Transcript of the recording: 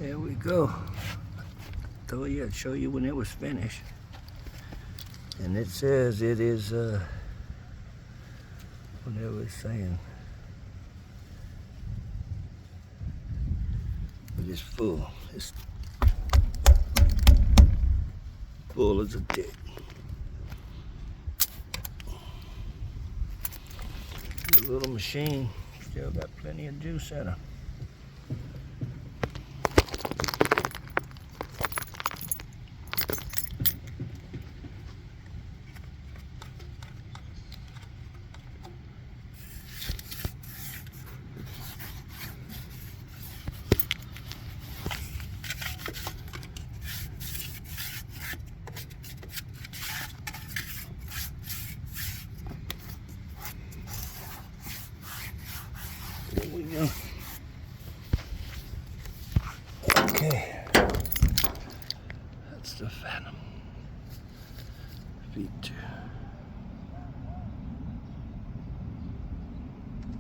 There we go. Told you I'd show you when it was finished. And it says it is, whatever it's saying. But it's full. It's full as a dick. This little machine still got plenty of juice in her. There we go. Okay. That's the Phantom Featou.